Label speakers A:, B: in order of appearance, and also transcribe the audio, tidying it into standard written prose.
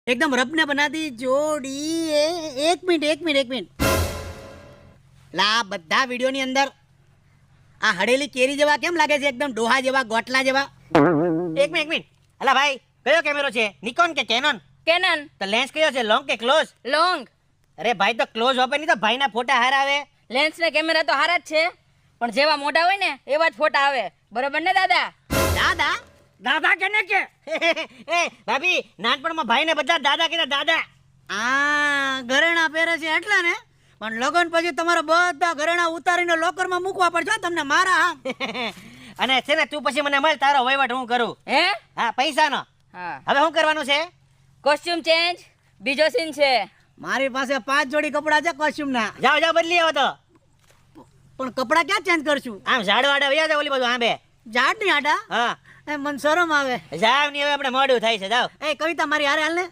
A: एकदम रब ने बना दी जोड़ी एक मिनट ला બધા વિડિયો ની અંદર આ હડેલી કેરી જેવા કેમ લાગે છે એકદમ ડોહા જેવા ગોટલા જેવા એક મિનિટ અલા ભાઈ કયો કેમેરો છે નિકોન કે કેનોન
B: કેનન
A: તો લેન્સ કયો છે લોંગ કે ક્લોઝ
B: લોંગ
A: અરે ભાઈ તો ક્લોઝ વાપર નહીં તો ભાઈના ફોટા હાર આવે
B: લેન્સ ને કેમેરા તો હારા જ છે પણ જેવા મોટા હોય ને એવા જ ફોટા આવે બરોબર ને દાદા
A: દાદા દાદા કેને કે એ ભાભી નાનપણમાં ભાઈને બધા દાદા કીધા દાદા આ ઘરેણા પહેરે છે એટલે ને પણ લગન પછી તમારા બધા ઘરેણા ઉતારીને લોકરમાં મૂકવા પડશે તમને મારા અને છે ને તું પછી મને મળ તારો વહીવટ હું કરું
B: હે
A: હા પૈસાનો
B: હા
A: હવે શું કરવાનું છે
B: કોસ્ટ્યુમ ચેન્જ બીજો સીન છે
A: મારી પાસે 5 જોડી કપડા છે કોસ્ટ્યુમ ના જાઓ બદલી આવો તો પણ કપડા ક્યાં ચેન્જ કરશું આમ ઝાડ વાડા વયા જાવ ઓલી બધું આંબે ઝાડ ની આડા હા એ મન શરમ આવે જાવ ની હવે આપણે મોડું થાય છે જાવ એ કવિતા મારી હારે હાલ ને